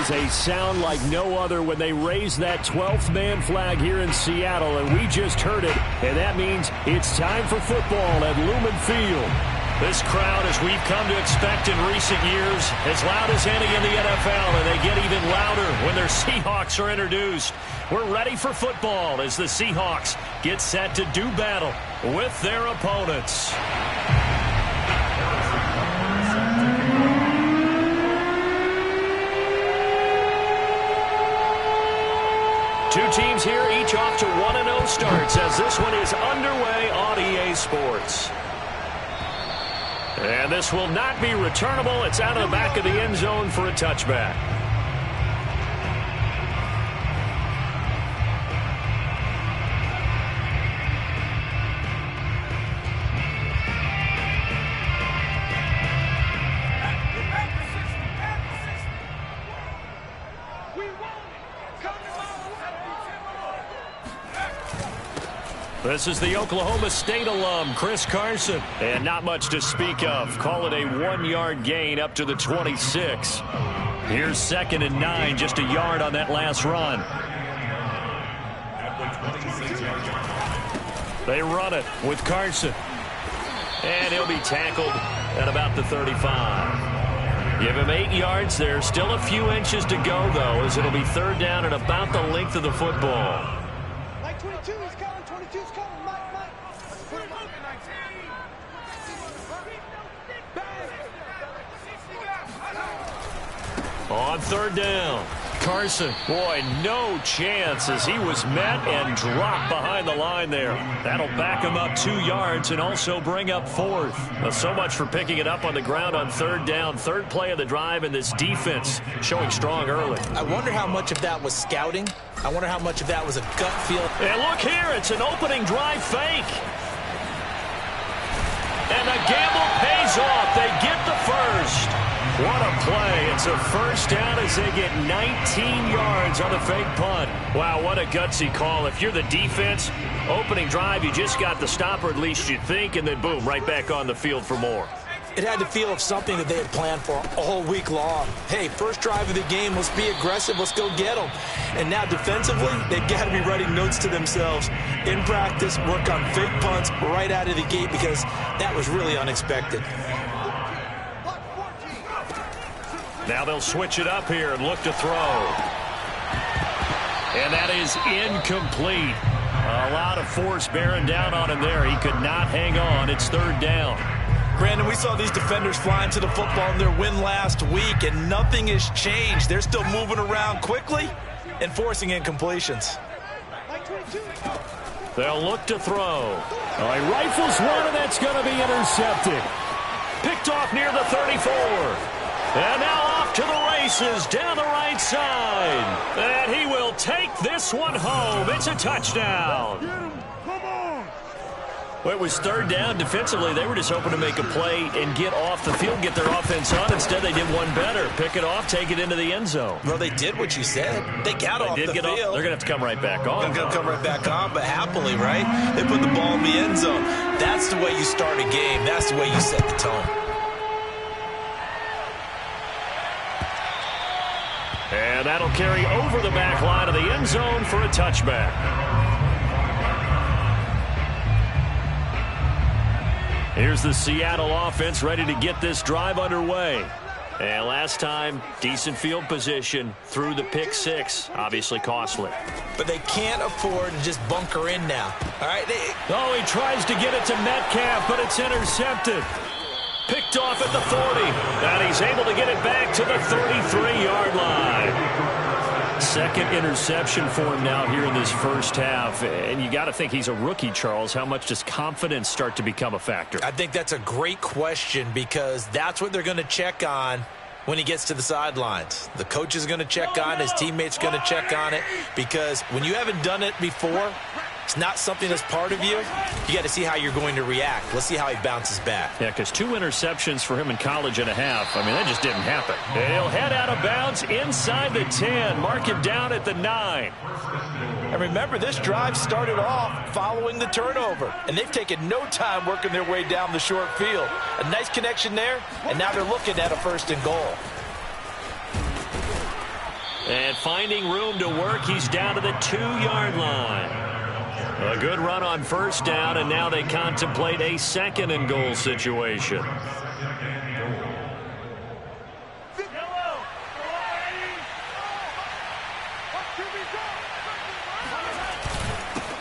is a sound like no other when they raise that 12th man flag here in Seattle, and we just heard it, and that means it's time for football at Lumen Field. This crowd, as we've come to expect in recent years, as loud as any in the NFL, and they get even louder when their Seahawks are introduced. We're ready for football as the Seahawks get set to do battle with their opponents. Two teams here, each off to 1-0 starts as this one is underway on EA Sports. And this will not be returnable. It's out of the back of the end zone for a touchback. This is the Oklahoma State alum, Chris Carson. And not much to speak of. Call it a 1-yard gain up to the 26. Here's 2nd and 9, just a yard on that last run. They run it with Carson. And he'll be tackled at about the 35. Give him 8 yards. There's still a few inches to go, though, as it'll be 3rd down and about the length of the football. Like 22 is coming. 22 is coming. Mike. Put him up. On 3rd down, Carson. Boy, no chance as he was met and dropped behind the line there. That'll back him up 2 yards and also bring up 4th. Well, so much for picking it up on the ground on 3rd down. 3rd play of the drive, and this defense showing strong early. I wonder how much of that was scouting. I wonder how much of that was a gut feel. And look here, it's an opening drive fake. And the gamble pays off. They get the first. What a play. It's a 1st down as they get 19 yards on the fake punt. Wow, what a gutsy call. If you're the defense, opening drive, you just got the stop, or at least you think, and then boom, right back on the field for more. It had the feel of something that they had planned for all week long. Hey, first drive of the game, let's be aggressive, let's go get them. And now defensively, they've got to be writing notes to themselves. In practice, work on fake punts right out of the gate because that was really unexpected. Now they'll switch it up here and look to throw. And that is incomplete. A lot of force bearing down on him there. He could not hang on. It's 3rd down. Brandon, we saw these defenders flying to the football in their win last week, and nothing has changed. They're still moving around quickly and forcing incompletions. They'll look to throw. He rifles one, and that's going to be intercepted. Picked off near the 34. And now off to the races down the right side. And he will take this one home. It's a touchdown. Well, it was 3rd down. Defensively, they were just hoping to make a play and get off the field, get their offense on. Instead, they did one better. Pick it off, take it into the end zone. Well, they did what you said. They got off the field. They're going to have to come right back on. They're going to come right back on, but happily, right? They put the ball in the end zone. That's the way you start a game. That's the way you set the tone. And that'll carry over the back line of the end zone for a touchback. Here's the Seattle offense ready to get this drive underway. And last time, decent field position through the pick 6. Obviously costly. But they can't afford to just bunker in now. All right? Oh, he tries to get it to Metcalf, but it's intercepted. Picked off at the 40. And he's able to get it back to the 33-yard line. 2nd interception for him now here in this first half. And you got to think he's a rookie, Charles. How much does confidence start to become a factor? I think that's a great question because that's what they're going to check on when he gets to the sidelines. The coach is going to check on it. His teammates going to check on it because when you haven't done it before, it's not something that's part of you. You got to see how you're going to react. Let's see how he bounces back. Yeah, because 2 interceptions for him in college and a half. I mean, that just didn't happen. He'll head out of bounds inside the 10. Mark him down at the 9. And remember, this drive started off following the turnover. And they've taken no time working their way down the short field. A nice connection there, and now they're looking at a 1st and goal. And finding room to work, he's down to the 2-yard line. A good run on first down, and now they contemplate a 2nd-and-goal situation.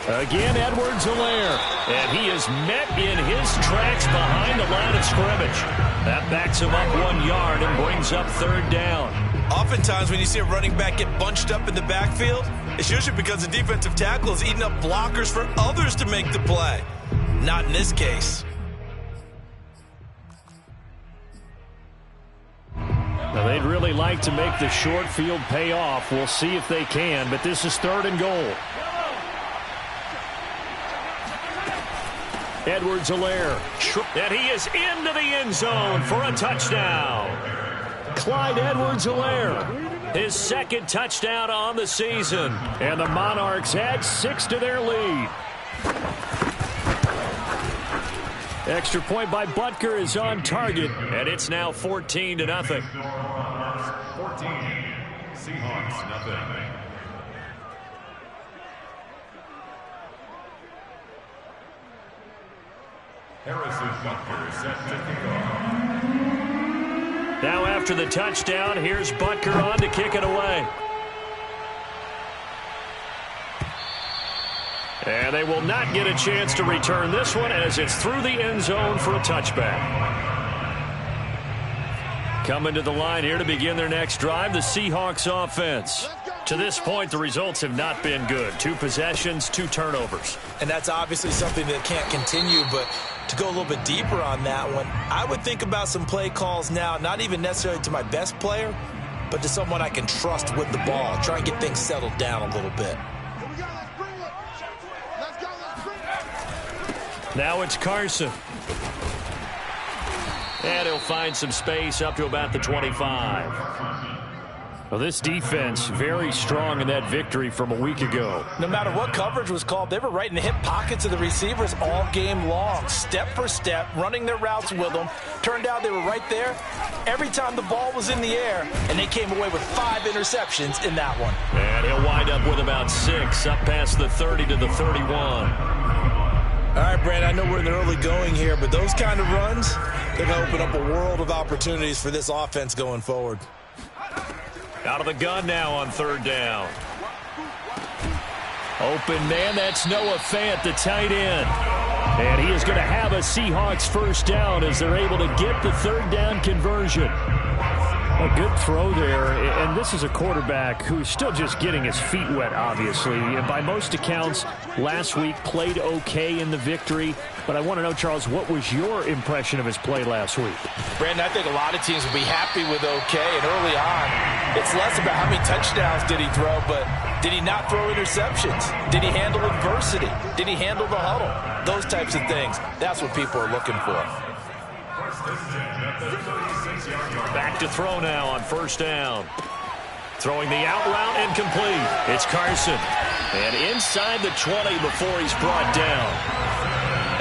Again, Edwards-Helaire, and he is met in his tracks behind the line of scrimmage. That backs him up 1 yard and brings up 3rd down. Oftentimes when you see a running back get bunched up in the backfield, it's usually because the defensive tackle is eating up blockers for others to make the play. Not in this case. Now, they'd really like to make the short field pay off. We'll see if they can, but this is 3rd and goal. Edwards-Helaire, and he is into the end zone for a touchdown. Clyde Edwards-Helaire, his 2nd touchdown on the season, and the Monarchs add 6 to their lead. Extra point by Butker is on target, and it's now 14-0. 14, Seahawks, nothing. Harrison Butker set to kick off. Now after the touchdown, here's Butker on to kick it away. And they will not get a chance to return this one as it's through the end zone for a touchback. Coming to the line here to begin their next drive, the Seahawks offense. To this point, the results have not been good. 2 possessions, 2 turnovers. And that's obviously something that can't continue, but to go a little bit deeper on that one, I would think about some play calls now, not even necessarily to my best player, but to someone I can trust with the ball. Try and get things settled down a little bit. Now it's Carson. And he'll find some space up to about the 25. Well, this defense very strong in that victory from a week ago. No matter what coverage was called, they were right in the hip pockets of the receivers all game long, step for step, running their routes with them. Turned out they were right there every time the ball was in the air, and they came away with 5 interceptions in that one. And he'll wind up with about 6, up past the 30 to the 31. All right, Brad, I know we're in the early going here, but those kind of runs, they're going to open up a world of opportunities for this offense going forward. Out of the gun now on 3rd down. Open man, that's Noah Fant, the tight end. And he is going to have a Seahawks 1st down as they're able to get the 3rd down conversion. A good throw there, and this is a quarterback who's still just getting his feet wet, obviously. And by most accounts, last week played okay in the victory. But I want to know, Charles, what was your impression of his play last week? Brandon, I think a lot of teams will be happy with okay. And early on, it's less about how many touchdowns did he throw, but did he not throw interceptions? Did he handle adversity? Did he handle the huddle? Those types of things. That's what people are looking for. Back to throw now on 1st down. Throwing the out route incomplete. It's Carson. And inside the 20 before he's brought down.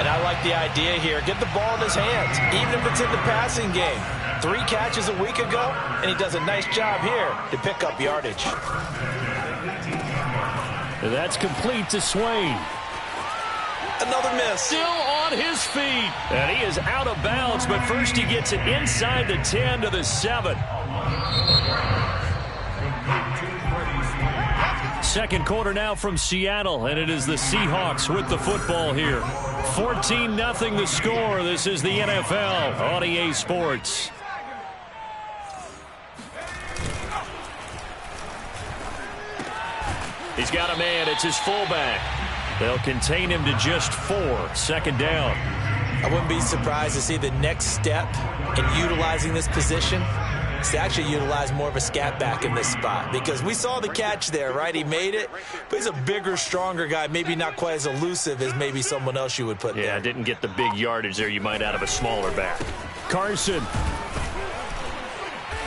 And I like the idea here. Get the ball in his hands, even if it's in the passing game. 3 catches a week ago, and he does a nice job here to pick up yardage. That's complete to Swain. Another miss. Still on his feet. And he is out of bounds, but first he gets it inside the 10 to the 7. 2nd quarter now from Seattle, and it is the Seahawks with the football here. 14-0 the score. This is the NFL on EA Sports. He's got a man. It's his fullback. They'll contain him to just 4. 2nd down. I wouldn't be surprised to see the next step in utilizing this position is to actually utilize more of a scat back in this spot, because we saw the catch there, right? He made it, but he's a bigger, stronger guy, maybe not quite as elusive as maybe someone else you would put there. Yeah, didn't get the big yardage there you might out of a smaller back. Carson.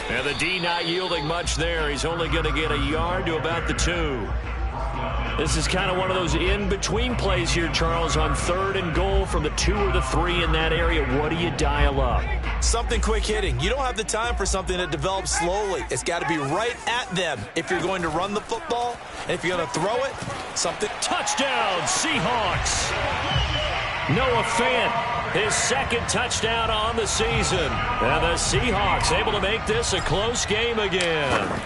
And the D not yielding much there. He's only going to get a yard to about the 2. This is kind of one of those in-between plays here, Charles, on 3rd and goal from the 2 or the 3 in that area. What do you dial up? Something quick hitting. You don't have the time for something that develops slowly. It's got to be right at them if you're going to run the football. And if you're going to throw it, something. Touchdown, Seahawks. Noah Fant, his 2nd touchdown on the season. And the Seahawks able to make this a close game again.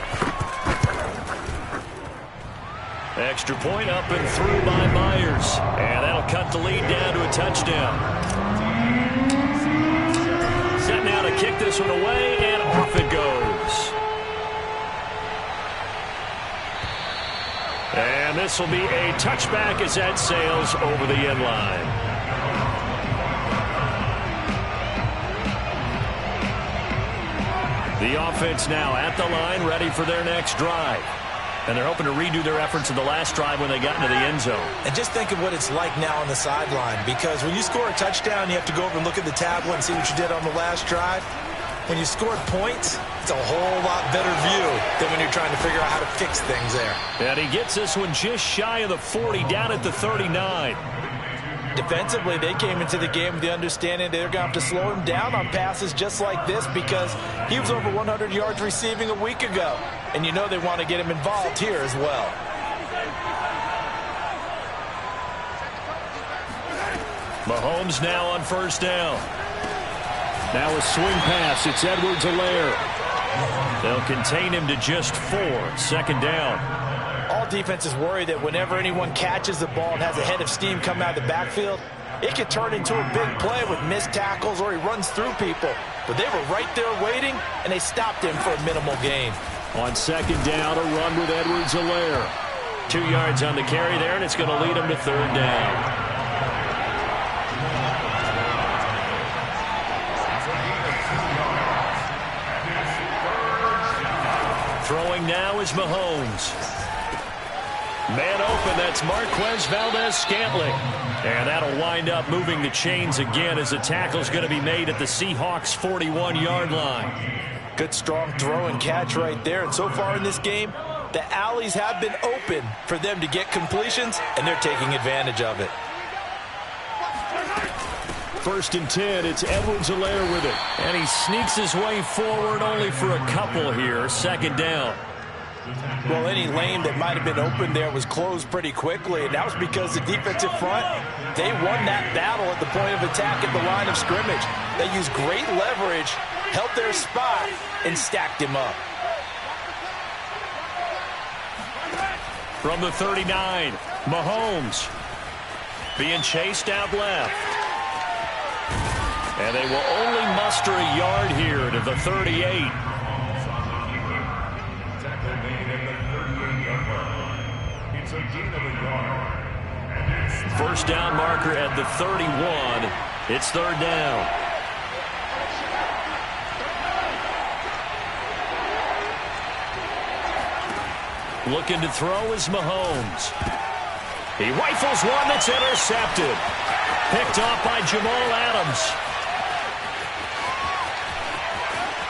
Extra point up and through by Myers. And that'll cut the lead down to a touchdown. Set now to kick this one away, and off it goes. And this will be a touchback as that sails over the end line. The offense now at the line, ready for their next drive. And they're hoping to redo their efforts in the last drive when they got into the end zone. And just think of what it's like now on the sideline, because when you score a touchdown, you have to go over and look at the tablet and see what you did on the last drive. When you scored points, it's a whole lot better view than when you're trying to figure out how to fix things there. And he gets this one just shy of the 40, down at the 39. Defensively, they came into the game with the understanding they're going to have to slow him down on passes just like this because he was over 100 yards receiving a week ago. And you know they want to get him involved here as well. Mahomes now on 1st down. Now a swing pass. It's Edwards-Helaire. They'll contain him to just 4. 2nd down. All defenses worry that whenever anyone catches the ball and has a head of steam come out of the backfield, it could turn into a big play with missed tackles or he runs through people. But they were right there waiting, and they stopped him for a minimal gain. On 2nd down, a run with Edwards-Helaire. 2 yards on the carry there, and it's going to lead him to 3rd down. Throwing now is Mahomes. Man open, that's Marquez Valdez-Scantling. And that'll wind up moving the chains again as the tackle's going to be made at the Seahawks' 41-yard line. Good strong throw and catch right there. And so far in this game, the alleys have been open for them to get completions, and they're taking advantage of it. 1st and 10, it's Edwards-Helaire with it. And he sneaks his way forward only for a couple here. 2nd down. Well, any lane that might have been open there was closed pretty quickly, and that was because the defensive front, they won that battle at the point of attack at the line of scrimmage. They used great leverage, held their spot, and stacked him up. From the 39, Mahomes being chased out left. And they will only muster a yard here to the 38. 1st down marker at the 31. It's 3rd down. Looking to throw is Mahomes. He rifles one that's intercepted. Picked off by Jamal Adams.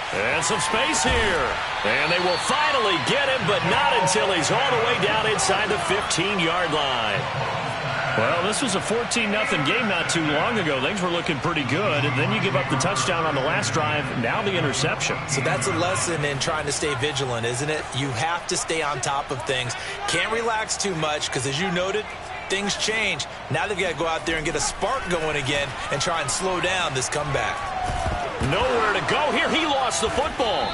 And some space here. And they will finally get him, but not until he's all the way down inside the 15-yard line. Well, this was a 14-0 game not too long ago. Things were looking pretty good. And then you give up the touchdown on the last drive. Now the interception. So that's a lesson in trying to stay vigilant, isn't it? You have to stay on top of things. Can't relax too much because, as you noted, things change. Now they've got to go out there and get a spark going again and try and slow down this comeback. Nowhere to go here. He lost the football.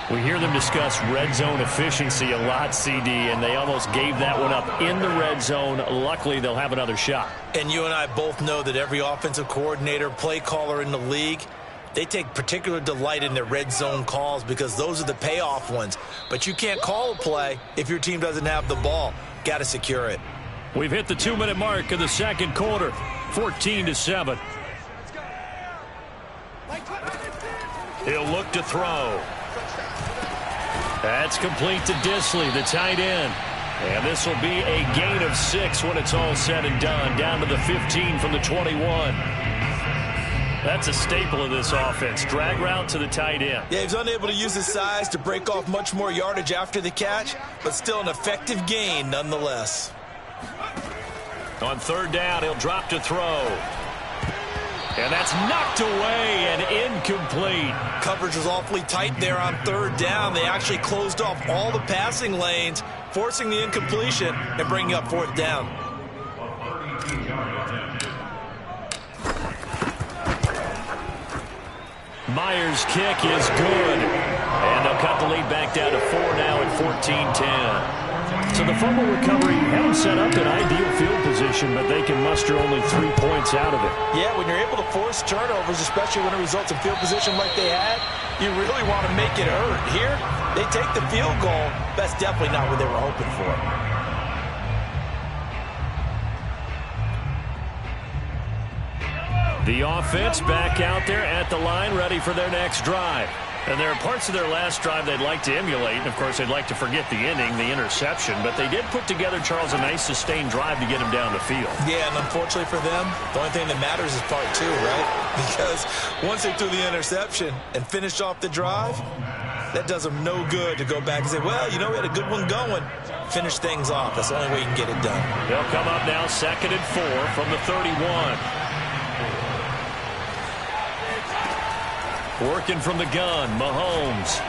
We hear them discuss red zone efficiency a lot, CD, and they almost gave that one up in the red zone. Luckily, they'll have another shot. And you and I both know that every offensive coordinator, play caller in the league, they take particular delight in their red zone calls because those are the payoff ones. But you can't call a play if your team doesn't have the ball. Got to secure it. We've hit the 2-minute mark of the 2nd quarter, 14-7. He'll look to throw. That's complete to Disley, the tight end. And this will be a gain of 6 when it's all said and done, down to the 15 from the 21. That's a staple of this offense. Drag route to the tight end. Yeah, he's unable to use his size to break off much more yardage after the catch, but still an effective gain nonetheless. On third down, he'll drop to throw. And that's knocked away and incomplete. Coverage was awfully tight there on third down. They actually closed off all the passing lanes, forcing the incompletion and bringing up fourth down. Myers' kick is good. And they'll cut the lead back down to 4 now at 14-10. So the fumble recovery helped set up an ideal field position, but they can muster only 3 points out of it. Yeah, when you're able to force turnovers, especially when it results in field position like they had, you really want to make it hurt. Here, they take the field goal. That's definitely not what they were hoping for. The offense back out there at the line, ready for their next drive. And there are parts of their last drive they'd like to emulate. And, of course, they'd like to forget the inning, the interception. But they did put together, Charles, a nice sustained drive to get him down the field. Yeah, and unfortunately for them, the only thing that matters is part two, right? Because once they threw the interception and finished off the drive, that does them no good to go back and say, well, you know, we had a good one going. Finish things off. That's the only way you can get it done. They'll come up now 2nd and 4 from the 31. Working from the gun, Mahomes.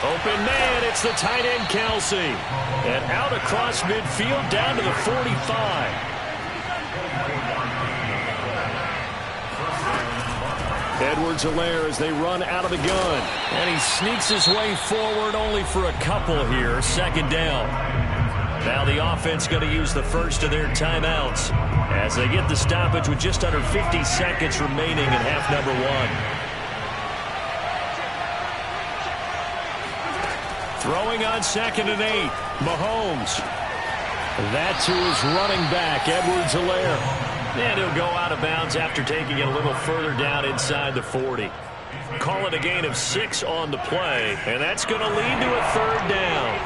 Open man, it's the tight end, Kelsey. And out across midfield, down to the 45. Edwards-Helaire as they run out of the gun. And he sneaks his way forward only for a couple here. 2nd down. Now the offense going to use the first of their timeouts as they get the stoppage with just under 50 seconds remaining in half number 1. Throwing on 2nd and 8, Mahomes. That's who is running back, Edwards-Helaire. And he'll go out of bounds after taking it a little further down inside the 40. Call it a gain of 6 on the play, and that's going to lead to a 3rd down.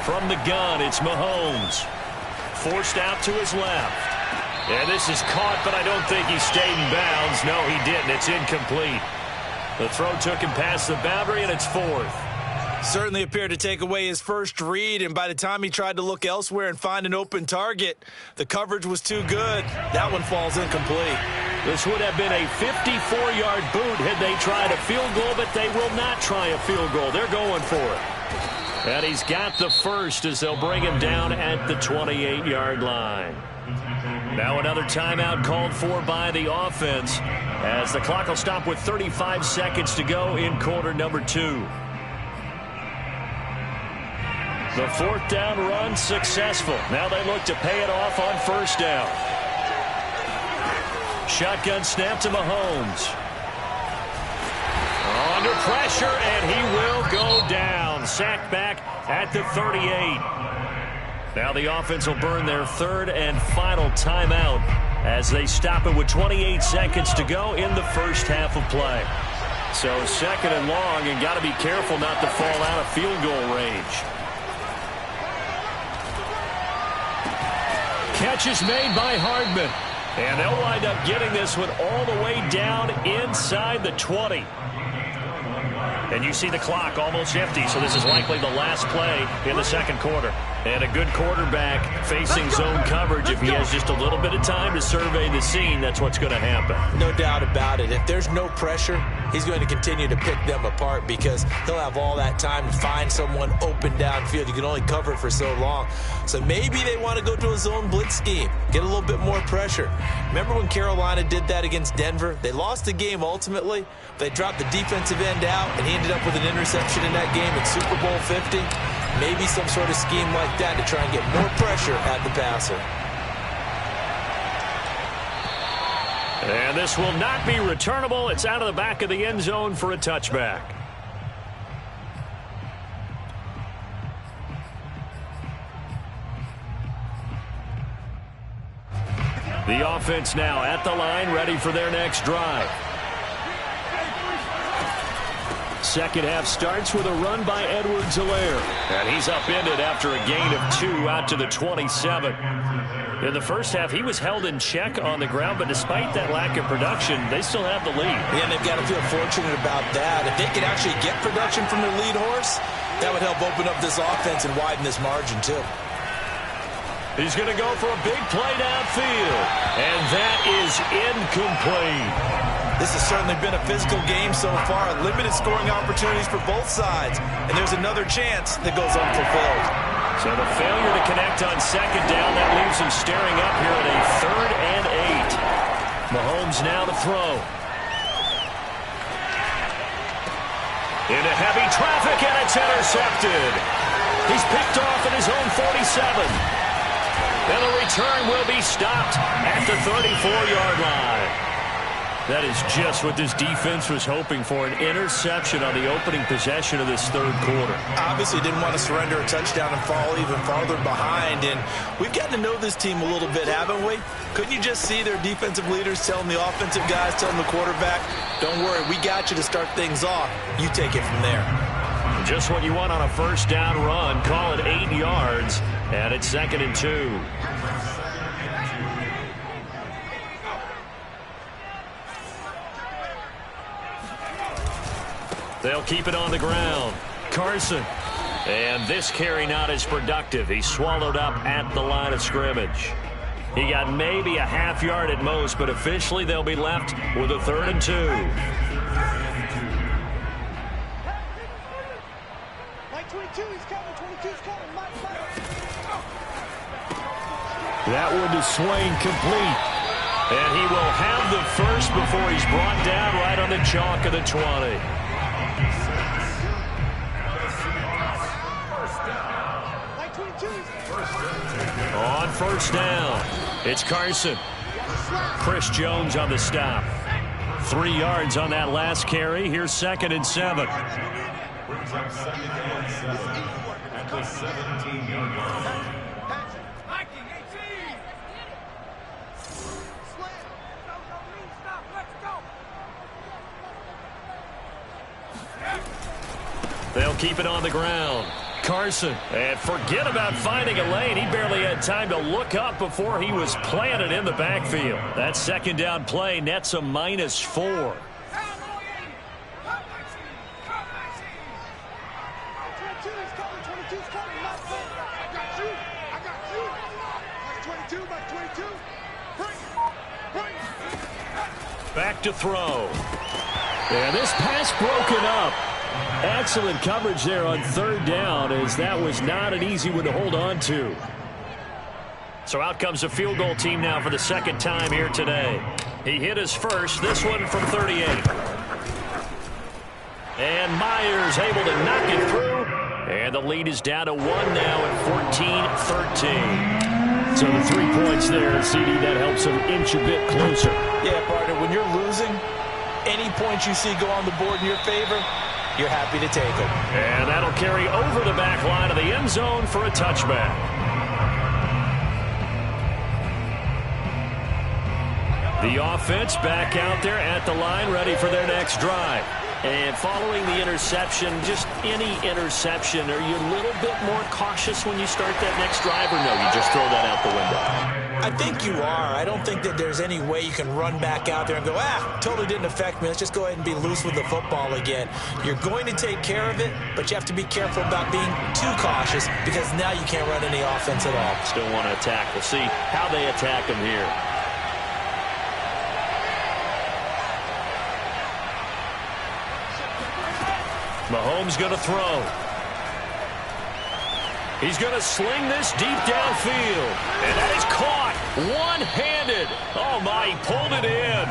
From the gun, it's Mahomes. Forced out to his left. And this is caught, but I don't think he stayed in bounds. No, he didn't. It's incomplete. The throw took him past the boundary, and it's 4th. Certainly appeared to take away his first read, and by the time he tried to look elsewhere and find an open target, the coverage was too good. That one falls incomplete. This would have been a 54-yard boot had they tried a field goal, but they will not try a field goal. They're going for it. And he's got the first as they'll bring him down at the 28-yard line. Now another timeout called for by the offense as the clock will stop with 35 seconds to go in quarter number 2. The 4th down run successful. Now they look to pay it off on 1st down. Shotgun snap to Mahomes. Under pressure, and he will go down. Sacked back at the 38. Now the offense will burn their 3rd and final timeout as they stop it with 28 seconds to go in the first half of play. So 2nd and long, and got to be careful not to fall out of field goal range. Catch is made by Hardman. And they'll wind up getting this one all the way down inside the 20. And you see the clock almost empty, so this is likely the last play in the 2nd quarter. And a good quarterback facing zone coverage. If he has just a little bit of time to survey the scene, that's what's going to happen. No doubt about it. If there's no pressure, he's going to continue to pick them apart because he'll have all that time to find someone open downfield. You can only cover it for so long. So maybe they want to go to a zone blitz scheme, get a little bit more pressure. Remember when Carolina did that against Denver? They lost the game ultimately. They dropped the defensive end out, and he ended up with an interception in that game in Super Bowl 50. Maybe some sort of scheme like that to try and get more pressure at the passer. And this will not be returnable. It's out of the back of the end zone for a touchback. The offense now at the line, ready for their next drive. Second half starts with a run by Edwards-Helaire. And he's upended after a gain of 2 out to the 27. In the first half, he was held in check on the ground, but despite that lack of production, they still have the lead. Yeah, and they've got to feel fortunate about that. If they could actually get production from their lead horse, that would help open up this offense and widen this margin, too. He's going to go for a big play downfield, and that is incomplete. This has certainly been a physical game so far. Limited scoring opportunities for both sides, and there's another chance that goes unfulfilled. So the failure to connect on second down, that leaves him staring up here at a 3rd and 8. Mahomes now to throw. Into heavy traffic, and it's intercepted. He's picked off at his own 47. And the return will be stopped at the 34-yard line. That is just what this defense was hoping for, an interception on the opening possession of this third quarter. Obviously didn't want to surrender a touchdown and fall even farther behind. And we've gotten to know this team a little bit, haven't we? Couldn't you just see their defensive leaders telling the offensive guys, telling the quarterback, don't worry, we got you to start things off. You take it from there. Just what you want on a first down run. Call it 8 yards, and it's 2nd and 2. They'll keep it on the ground. Carson. And this carry not as productive. He's swallowed up at the line of scrimmage. He got maybe a half yard at most, but officially they'll be left with a 3rd and 2. Mike 22, he's coming. 22's coming. Mike. That one to Swain complete. And he will have the first before he's brought down right on the chalk of the 20. On first down, it's Carson. Chris Jones on the stop. 3 yards on that last carry. Here's 2nd and 7. Brings up 2nd and 7 at the 17-yard line. They'll keep it on the ground. Carson, and forget about finding a lane. He barely had time to look up before he was planted in the backfield. That second down play nets a -4. Back to throw. And this pass broken up. Excellent coverage there on 3rd down, as that was not an easy one to hold on to. So out comes the field goal team now for the 2nd time here today. He hit his first, this one from 38. And Myers able to knock it through. And the lead is down to 1 now at 14-13. So the 3 points there, CD, that helps him inch a bit closer. Yeah, partner, when you're losing, any points you see go on the board in your favor, you're happy to take them. And that'll carry over the back line of the end zone for a touchback. The offense back out there at the line, ready for their next drive. And following the interception, just any interception, are you a little bit more cautious when you start that next drive, or no, you just throw that out the window? I think you are. I don't think that there's any way you can run back out there and go, totally didn't affect me. Let's just go ahead and be loose with the football again. You're going to take care of it, but you have to be careful about being too cautious, because now you can't run any offense at all. Still want to attack. We'll see how they attack him here. Mahomes going to throw. He's going to sling this deep downfield. And that is caught one-handed. Oh, my, he pulled it in.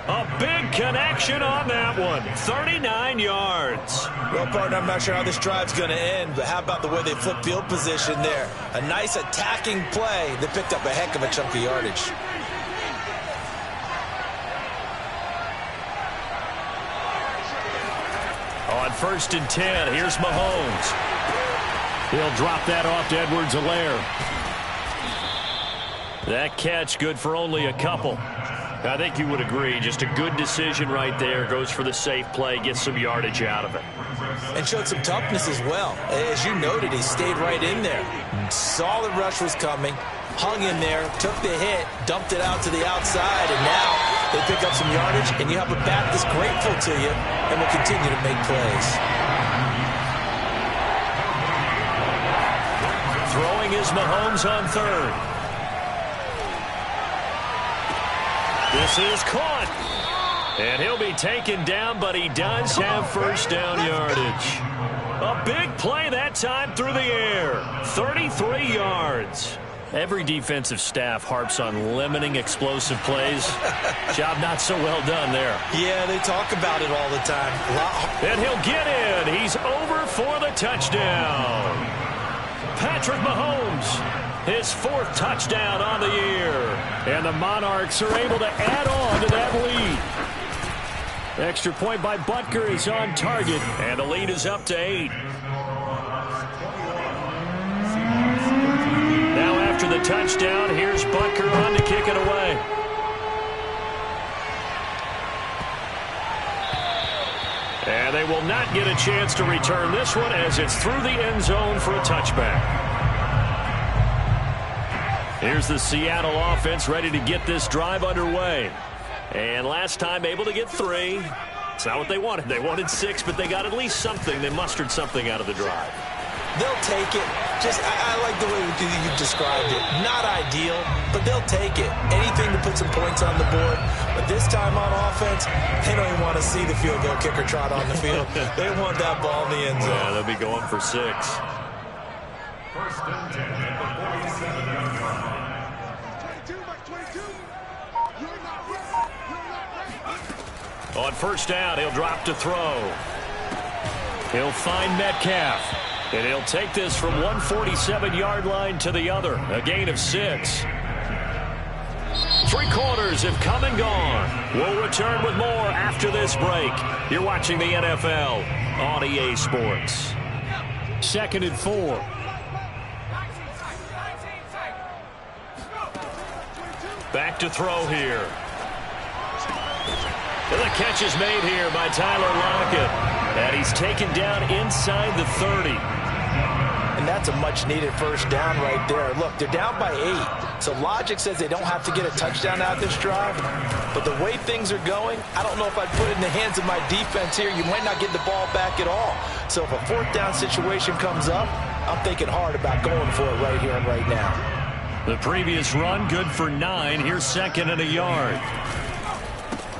A big connection on that one. 39 yards. Well, partner, I'm not sure how this drive's going to end, but how about the way they flipped field position there? A nice attacking play that picked up a heck of a chunk of yardage. On 1st and 10, here's Mahomes. He'll drop that off to Edwards-Helaire. That catch good for only a couple. I think you would agree. Just a good decision right there. Goes for the safe play, gets some yardage out of it. And showed some toughness as well. As you noted, he stayed right in there. Saw the rush was coming, hung in there, took the hit, dumped it out to the outside, and now they pick up some yardage, and you have a back that's grateful to you and will continue to make plays. Throwing is Mahomes on third. This is caught. And he'll be taken down, but he does have first down yardage. A big play that time through the air. 33 yards. Every defensive staff harps on limiting explosive plays. Job not so well done there. Yeah, they talk about it all the time. And he'll get in. He's over for the touchdown. Patrick Mahomes, his fourth touchdown on the year. And the Monarchs are able to add on to that lead. Extra point by Butker is on target, and the lead is up to 8. Now after the touchdown, here's Butker on to kick it away. And they will not get a chance to return this one as it's through the end zone for a touchback. Here's the Seattle offense ready to get this drive underway. And last time able to get 3. It's not what they wanted. They wanted 6, but they got at least something. They mustered something out of the drive. They'll take it. I like the way you described it. Not ideal, but they'll take it. Anything to put some points on the board. But this time on offense, they don't even want to see the field goal kicker trot on the field. They want that ball in the end zone. Yeah, they'll be going for 6. First and 10 at the 47-yard line. 22 by 22. You're not ready. You're not ready. On first down, he'll drop to throw. He'll find Metcalf. And he'll take this from one 47-yard line to the other. A gain of 6. 3 quarters have come and gone. We'll return with more after this break. You're watching the NFL on EA Sports. 2nd and 4. Back to throw here. And the catch is made here by Tyler Lockett. And he's taken down inside the 30. And that's a much-needed first down right there. Look, they're down by 8. So logic says they don't have to get a touchdown out of this drive. But the way things are going, I don't know if I'd put it in the hands of my defense here. You might not get the ball back at all. So if a 4th down situation comes up, I'm thinking hard about going for it right here and right now. The previous run, good for 9. Here's 2nd and a yard.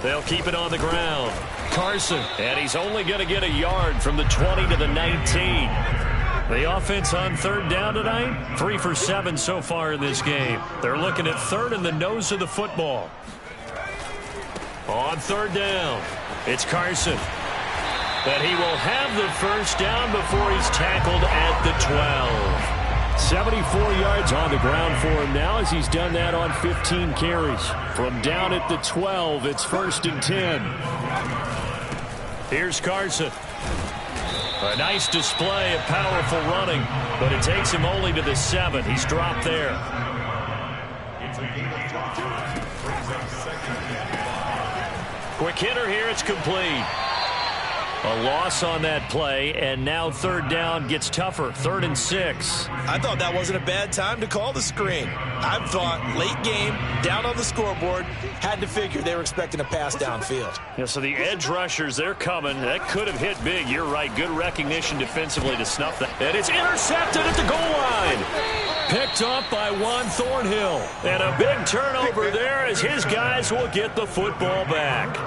They'll keep it on the ground. Carson, and he's only going to get a yard from the 20 to the 19. The offense on 3rd down tonight, 3 for 7 so far in this game. They're looking at 3rd and the nose of the football. On 3rd down, it's Carson. But he will have the first down before he's tackled at the 12. 74 yards on the ground for him now as he's done that on 15 carries. From down at the 12, it's 1st and 10. Here's Carson. A nice display of powerful running, but it takes him only to the 7. He's dropped there. Quick hitter here, it's complete. A loss on that play, and now 3rd down gets tougher. 3rd and 6. I thought that wasn't a bad time to call the screen. I thought late game, down on the scoreboard, had to figure they were expecting a pass downfield. Yeah, so the edge rushers, they're coming. That could have hit big. You're right. Good recognition defensively to snuff that. And it's intercepted at the goal line. Picked up by Juan Thornhill. And a big turnover there as his guys will get the football back.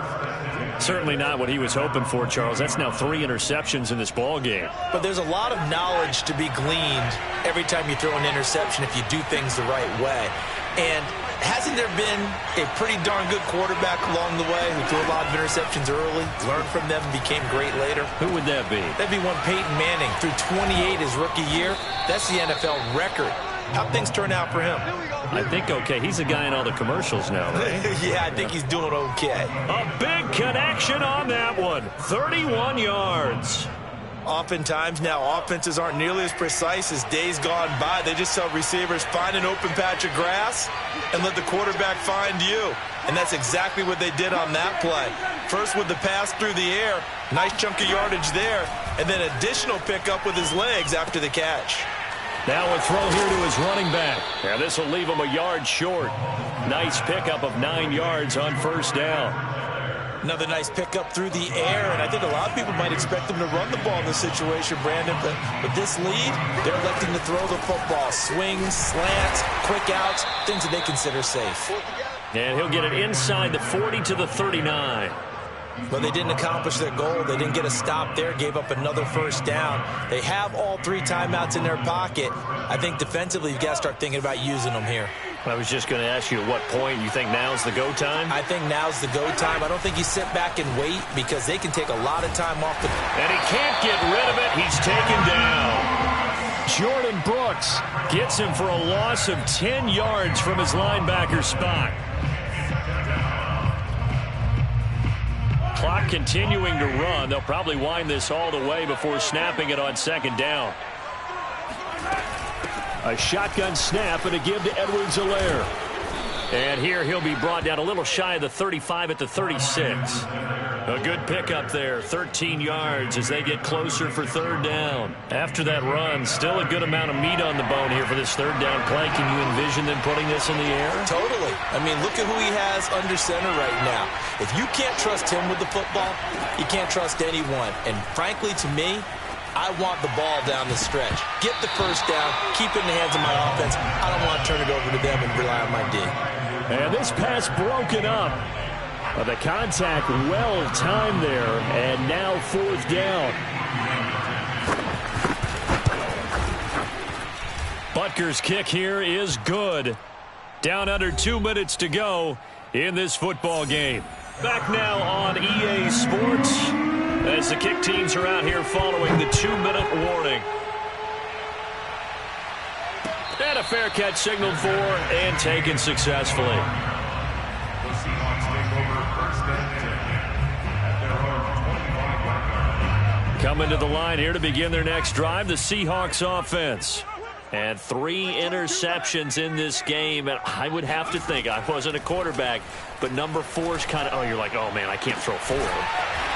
Certainly not what he was hoping for, Charles. That's now 3 interceptions in this ball game. But there's a lot of knowledge to be gleaned every time you throw an interception if you do things the right way. And hasn't there been a pretty darn good quarterback along the way who threw a lot of interceptions early, learned from them, and became great later? Who would that be? That'd be one Peyton Manning. Threw 28 his rookie year. That's the NFL record. How'd things turn out for him? I think okay. He's a guy in all the commercials now, right? Yeah, I think he's doing okay. A big connection on that one. 31 yards. Oftentimes now offenses aren't nearly as precise as days gone by. They just tell receivers, find an open patch of grass and let the quarterback find you. And that's exactly what they did on that play. First with the pass through the air, nice chunk of yardage there, and then additional pickup with his legs after the catch. Now a throw here to his running back. And this will leave him a yard short. Nice pickup of 9 yards on first down. Another nice pickup through the air, and I think a lot of people might expect them to run the ball in this situation, Brandon, but with this lead, they're electing to throw the football. Swings, slants, quick outs, things that they consider safe. And he'll get it inside the 40 to the 39. But they didn't accomplish their goal. They didn't get a stop there, gave up another first down. They have all 3 timeouts in their pocket. I think defensively you've got to start thinking about using them here. I was just going to ask you at what point you think now's the go time? I think now's the go time. I don't think you sit back and wait because they can take a lot of time off the... And he can't get rid of it. He's taken down. Jordan Brooks gets him for a loss of 10 yards from his linebacker spot. Clock continuing to run. They'll probably wind this all the way before snapping it on second down. A shotgun snap and a give to Edwards-Helaire. And here he'll be brought down a little shy of the 35 at the 36. A good pickup there, 13 yards as they get closer for third down. After that run, still a good amount of meat on the bone here for this third down play. Can you envision them putting this in the air? Totally. I mean, look at who he has under center right now. If you can't trust him with the football, you can't trust anyone. And frankly, to me, I want the ball down the stretch. Get the first down, keep it in the hands of my offense. I don't want to turn it over to them and rely on my D. And this pass broken up. The contact well timed there, and now fourth down. Butker's kick here is good. Down under 2 minutes to go in this football game. Back now on EA Sports as the kick teams are out here following the 2-minute warning. And a fair catch signaled for and taken successfully. The Seahawks take over first and 10 at their own 25-yard line. Coming to the line here to begin their next drive, the Seahawks offense. And 3 interceptions in this game. And I would have to think, I wasn't a quarterback, but number 4's kind of, you're like, oh, man, I can't throw 4.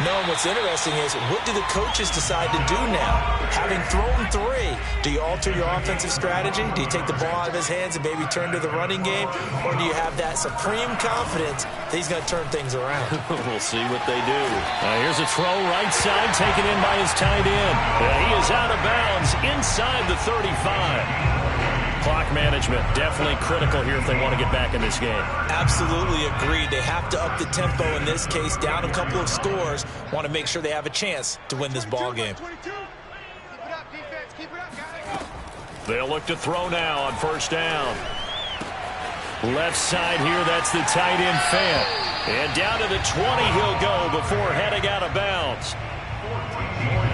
No, and what's interesting is, what do the coaches decide to do now? Having thrown 3, do you alter your offensive strategy? Do you take the ball out of his hands and maybe turn to the running game? Or do you have that supreme confidence that he's going to turn things around? We'll see what they do. Here's a throw right side taken in by his tight end. And he is out of bounds inside the 35. Clock management definitely critical here if they want to get back in this game. Absolutely agreed. They have to up the tempo in this case, down a couple of scores. Want to make sure they have a chance to win this ball game. They'll look to throw now on first down. Left side here, that's the tight end Fant. And down to the 20 he'll go before heading out of bounds.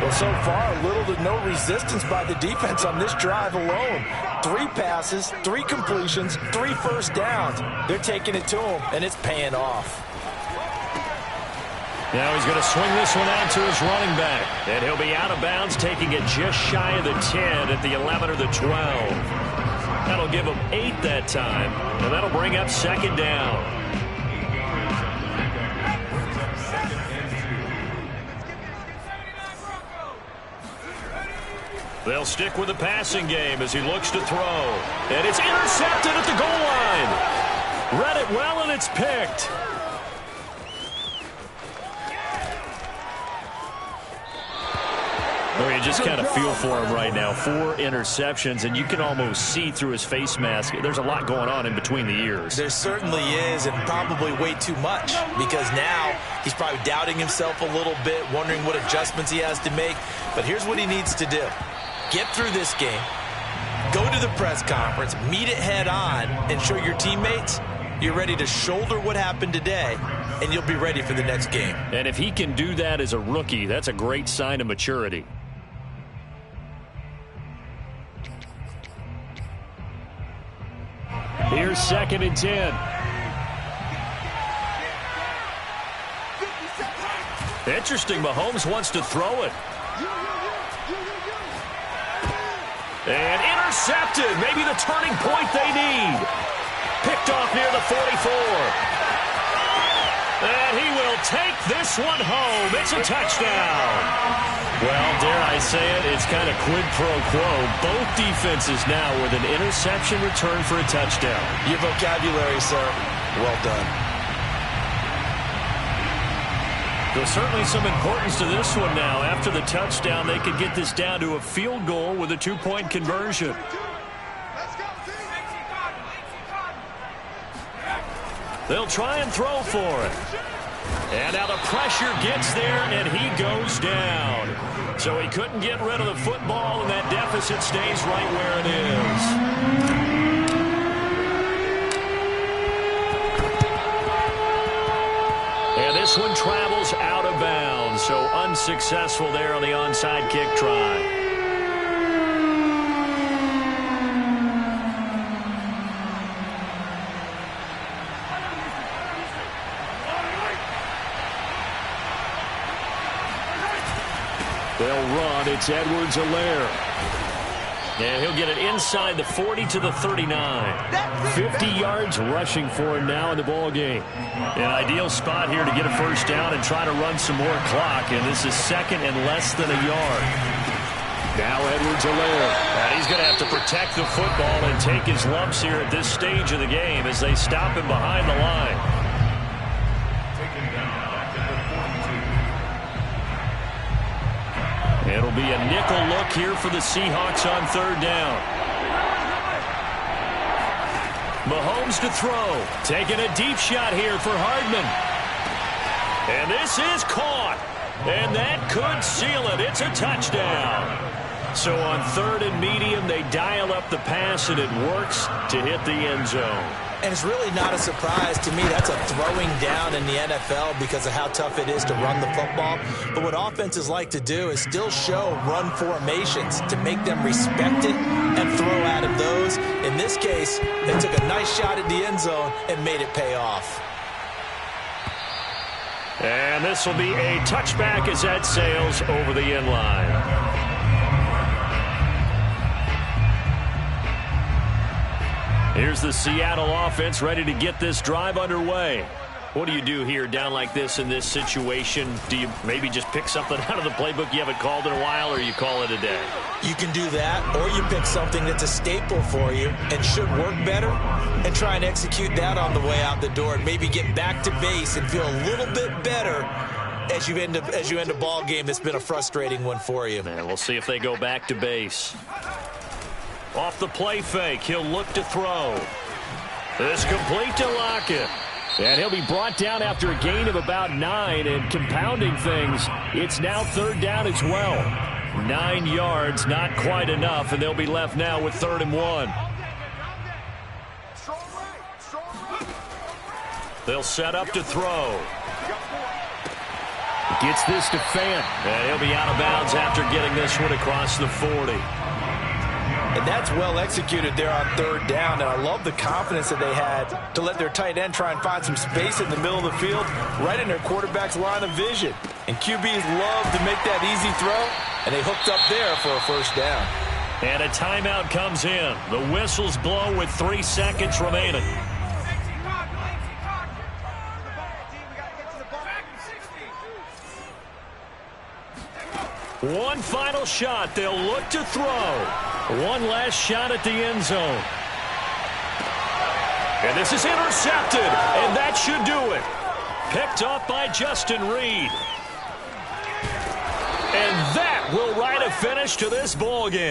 Well, so far, little to no resistance by the defense on this drive alone. 3 passes, 3 completions, 3 first downs. They're taking it to him, and it's paying off. Now he's going to swing this one out to his running back. And he'll be out of bounds, taking it just shy of the 10 at the 11 or the 12. That'll give him 8 that time, and that'll bring up second down. They'll stick with the passing game as he looks to throw. And it's intercepted at the goal line. Read it well, and it's picked. Well, you just kind of feel for him right now. 4 interceptions, and you can almost see through his face mask. There's a lot going on in between the ears. There certainly is, and probably way too much, because now he's probably doubting himself a little bit, wondering what adjustments he has to make. But here's what he needs to do. Get through this game, go to the press conference, meet it head on, and show your teammates you're ready to shoulder what happened today, and you'll be ready for the next game. And if he can do that as a rookie, that's a great sign of maturity. Here's second and 10. Interesting, Mahomes wants to throw it. And intercepted. Maybe the turning point they need. Picked off near the 44. And he will take this one home. It's a touchdown. Well, dare I say it, it's kind of quid pro quo. Both defenses now with an interception return for a touchdown. Your vocabulary, sir. Well done. There's certainly some importance to this one now. After the touchdown, they could get this down to a field goal with a two-point conversion. They'll try and throw for it. And now the pressure gets there, and he goes down. So he couldn't get rid of the football, and that deficit stays right where it is. And this one travels out of bounds, so unsuccessful there on the onside kick try. They'll run. It's Edwards-Helaire. And he'll get it inside the 40 to the 39. 50 yards rushing for him now in the ball game. An ideal spot here to get a first down and try to run some more clock. And this is second and less than a yard. Now Edwards-Helaire. And he's going to have to protect the football and take his lumps here at this stage of the game as they stop him behind the line. It'll be a nickel look here for the Seahawks on third down. Mahomes to throw. Taking a deep shot here for Hardman. And this is caught. And that could seal it. It's a touchdown. So on third and medium, they dial up the pass, and it works to hit the end zone. And it's really not a surprise to me. That's a throwing down in the NFL because of how tough it is to run the football. But what offenses like to do is still show run formations to make them respect it and throw out of those. In this case, they took a nice shot at the end zone and made it pay off. And this will be a touchback as that sails over the end line. Here's the Seattle offense ready to get this drive underway. What do you do here down like this in this situation? Do you maybe just pick something out of the playbook you haven't called in a while, or you call it a day? You can do that, or you pick something that's a staple for you and should work better and try and execute that on the way out the door and maybe get back to base and feel a little bit better as you end a ball game that's been a frustrating one for you. And we'll see if they go back to base. Off the play fake, he'll look to throw. This complete to Lockett. And he'll be brought down after a gain of about 9, and compounding things, it's now third down as well. 9 yards, not quite enough, and they'll be left now with 3rd and 1. They'll set up to throw. Gets this to Fant, and he'll be out of bounds after getting this one across the 40. And that's well executed there on third down. And I love the confidence that they had to let their tight end try and find some space in the middle of the field, right in their quarterback's line of vision. And QBs love to make that easy throw, and they hooked up there for a first down. And a timeout comes in. The whistles blow with 3 seconds remaining. One final shot. They'll look to throw. One last shot at the end zone. And this is intercepted, and that should do it. Picked off by Justin Reed. And that will write a finish to this ball game.